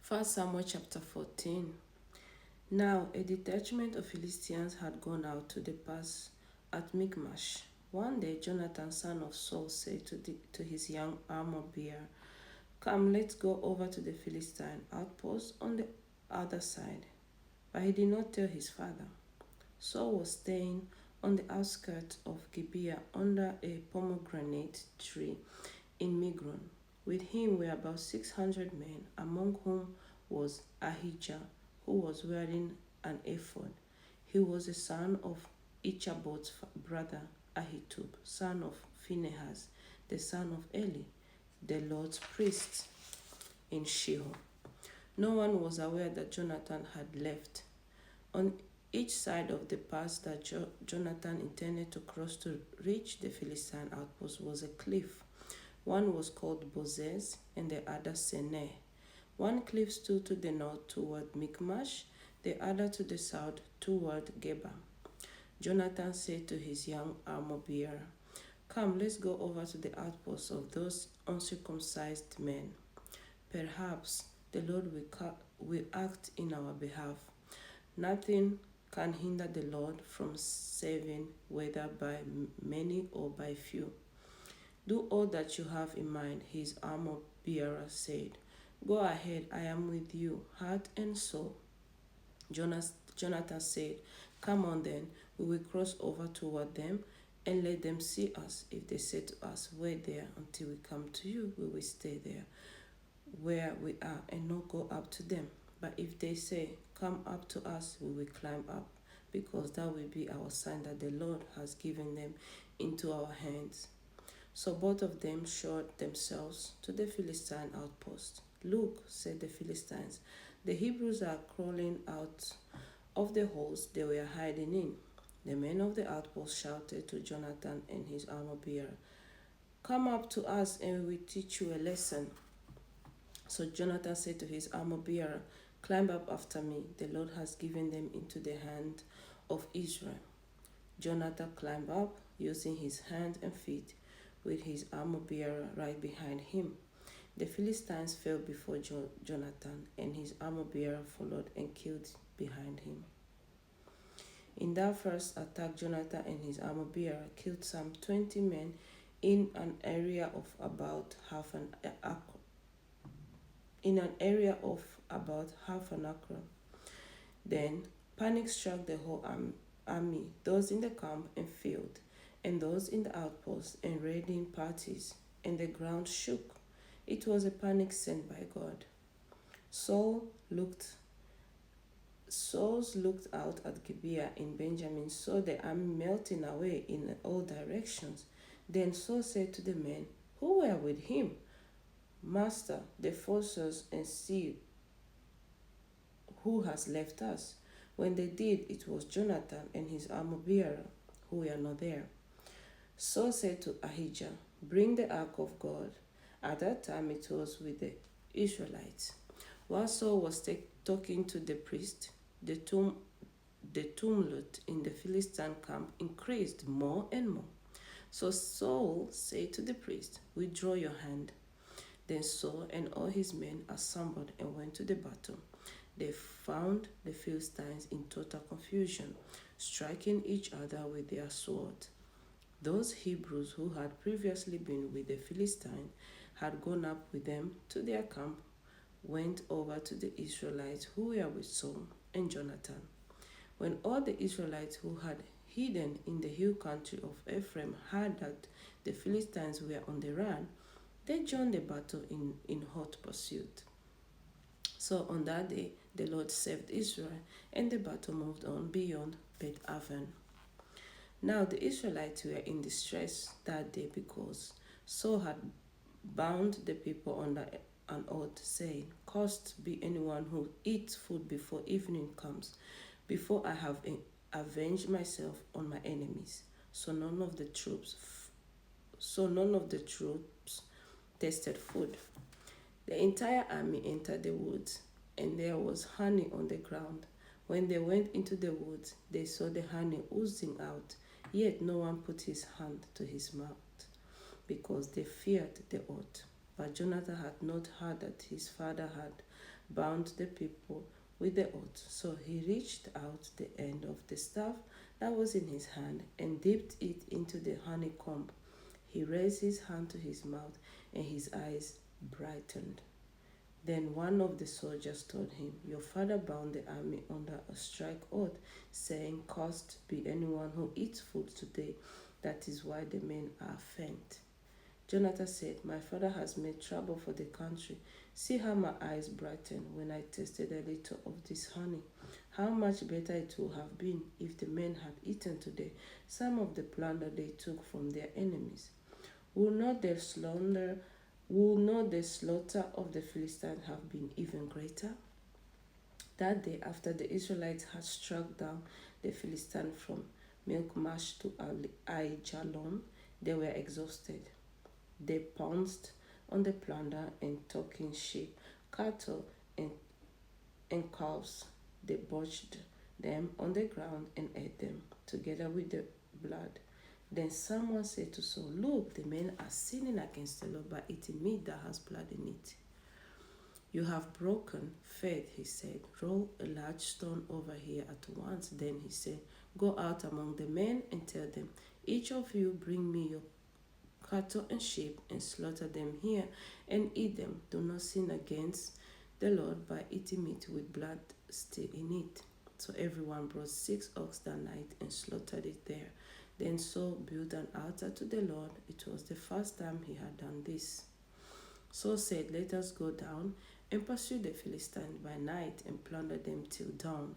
1 Samuel chapter 14. Now a detachment of Philistines had gone out to the pass at Michmash. One day Jonathan, son of Saul, said to his young armor-bearer, "Come, let's go over to the Philistine outpost on the other side." But he did not tell his father. Saul was staying on the outskirts of Gibeah under a pomegranate tree in Migron. With him were about 600 men, among whom was Ahijah, who was wearing an ephod. He was the son of Ichabod's brother Ahitub, son of Phinehas, the son of Eli, the Lord's priest in Shiloh. No one was aware that Jonathan had left. On each side of the pass that Jonathan intended to cross to reach the Philistine outpost was a cliff. One was called Bozez and the other Seneh. One cliff stood to the north toward Michmash, the other to the south toward Geba. Jonathan said to his young armor-bearer, "Come, let's go over to the outposts of those uncircumcised men. Perhaps the Lord will act in our behalf. Nothing can hinder the Lord from saving, whether by many or by few." "Do all that you have in mind," his armor-bearer said. "Go ahead, I am with you, heart and soul." Jonathan said, "Come on then, we will cross over toward them and let them see us. If they say to us, 'Wait there until we come to you,' we will stay there where we are and not go up to them. But if they say, 'Come up to us,' we will climb up, because that will be our sign that the Lord has given them into our hands." So both of them showed themselves to the Philistine outpost. "Look," said the Philistines, "the Hebrews are crawling out of the holes they were hiding in." The men of the outpost shouted to Jonathan and his armor-bearer, "Come up to us and we will teach you a lesson." So Jonathan said to his armor-bearer, "Climb up after me. The Lord has given them into the hand of Israel." Jonathan climbed up, using his hands and feet, with his armor-bearer right behind him. The Philistines fell before Jonathan, and his armor-bearer followed and killed behind him. In that first attack, Jonathan and his armor-bearer killed some 20 men in an area of about half an acre. Then panic struck the whole army, those in the camp and field, and those in the outposts and raiding parties, and the ground shook. It was a panic sent by God. Saul looked out at Gibeah in Benjamin, saw the army melting away in all directions. Then Saul said to the men who were with him, "Master the forces and see who has left us." When they did, it was Jonathan and his armor-bearer who were not there. Saul said to Ahijah, "Bring the ark of God." At that time it was with the Israelites. While Saul was talking to the priest, the tumult in the Philistine camp increased more and more. So Saul said to the priest, "Withdraw your hand." Then Saul and all his men assembled and went to the battle. They found the Philistines in total confusion, striking each other with their swords. Those Hebrews who had previously been with the Philistines had gone up with them to their camp, went over to the Israelites who were with Saul and Jonathan. When all the Israelites who had hidden in the hill country of Ephraim heard that the Philistines were on the run, they joined the battle in hot pursuit. So on that day, the Lord saved Israel, and the battle moved on beyond Beth Aven. Now the Israelites were in distress that day because Saul had bound the people under an oath, saying, "Cursed be anyone who eats food before evening comes, before I have avenged myself on my enemies." So none of the troops tasted food. The entire army entered the woods, and there was honey on the ground. When they went into the woods, they saw the honey oozing out, yet no one put his hand to his mouth, because they feared the oath. But Jonathan had not heard that his father had bound the people with the oath. So he reached out the end of the staff that was in his hand and dipped it into the honeycomb. He raised his hand to his mouth, and his eyes brightened. Then one of the soldiers told him, "Your father bound the army under a strike oath, saying, 'Cursed be anyone who eats food today.' That is why the men are faint." Jonathan said, "My father has made trouble for the country. See how my eyes brightened when I tasted a little of this honey. How much better it would have been if the men had eaten today some of the plunder they took from their enemies. Will not the slaughter of the Philistines have been even greater?" That day, after the Israelites had struck down the Philistines from Michmash to Aijalon, they were exhausted. They pounced on the plunder and took in sheep, cattle, and calves. They butchered them on the ground and ate them, together with the blood. Then someone said to Saul, "Look, the men are sinning against the Lord by eating meat that has blood in it." "You have broken faith," he said. "Roll a large stone over here at once." Then he said, "Go out among the men and tell them, 'Each of you bring me your cattle and sheep and slaughter them here and eat them. Do not sin against the Lord by eating meat with blood still in it.'" So everyone brought 6 ox that night and slaughtered it there. Then Saul built an altar to the Lord. It was the first time he had done this. Saul said, "Let us go down and pursue the Philistines by night and plunder them till dawn,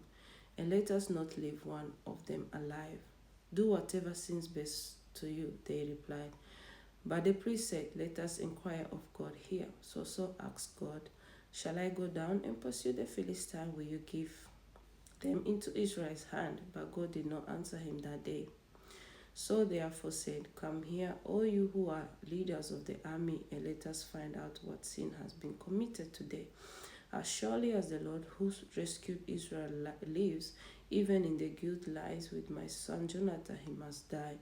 and let us not leave one of them alive." "Do whatever seems best to you," they replied. But the priest said, "Let us inquire of God here." So Saul asked God, "Shall I go down and pursue the Philistines? Will you give them into Israel's hand?" But God did not answer him that day. Saul therefore said, "Come here, all you who are leaders of the army, and let us find out what sin has been committed today. As surely as the Lord who rescued Israel lives, even in the guilt lies with my son Jonathan, he must die."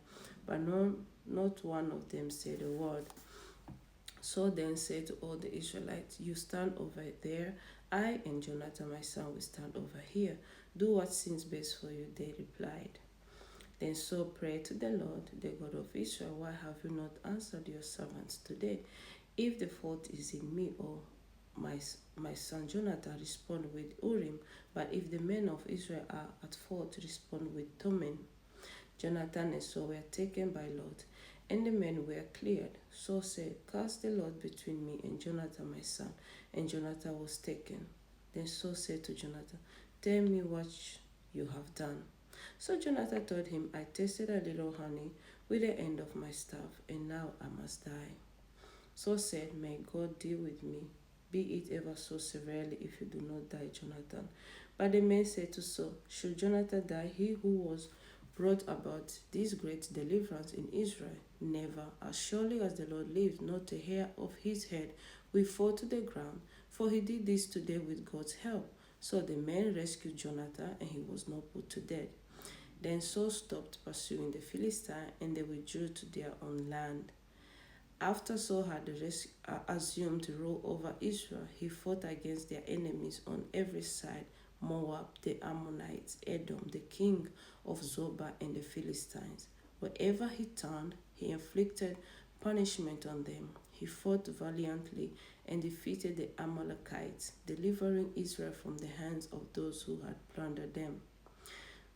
But not one of them said a word. Saul then said to all the Israelites, "You stand over there. I and Jonathan my son will stand over here. Do what seems best for you," they replied. Then Saul prayed to the Lord, the God of Israel, "Why have you not answered your servants today? If the fault is in me or my son Jonathan, respond with Urim. But if the men of Israel are at fault, respond with Thummim." Jonathan and Saul were taken by lot, and the men were cleared. Saul said, "Cast the lot between me and Jonathan my son." And Jonathan was taken. Then Saul said to Jonathan, "Tell me what you have done." So Jonathan told him, "I tasted a little honey with the end of my staff, and now I must die." Saul said, "May God deal with me, be it ever so severely, if you do not die, Jonathan." But the men said to Saul, "Should Jonathan die, he who was brought about this great deliverance in Israel? Never, as surely as the Lord lives, not a hair of his head will fall to the ground, for he did this today with God's help." So the men rescued Jonathan, and he was not put to death. Then Saul stopped pursuing the Philistines, and they withdrew to their own land. After Saul had assumed to rule over Israel, he fought against their enemies on every side: Moab, the Ammonites, Edom, the king of Zobah, and the Philistines. Wherever he turned, he inflicted punishment on them. He fought valiantly and defeated the Amalekites, delivering Israel from the hands of those who had plundered them.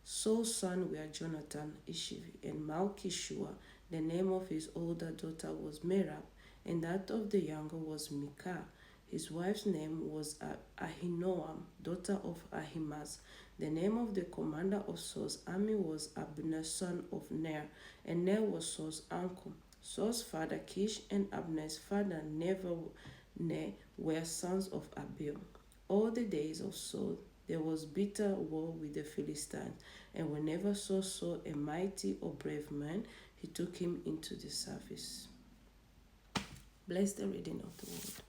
Saul's sons were Jonathan, Ishivi, and Malchishua. The name of his older daughter was Merab, and that of the younger was Michal. His wife's name was Ahinoam, daughter of Ahimaaz. The name of the commander of Saul's army was Abner, son of Ner, and Ner was Saul's uncle. Saul's father Kish and Abner's father Ner were sons of Abiel. All the days of Saul there was bitter war with the Philistines, and whenever Saul saw a mighty or brave man, he took him into the service. Bless the reading of the word.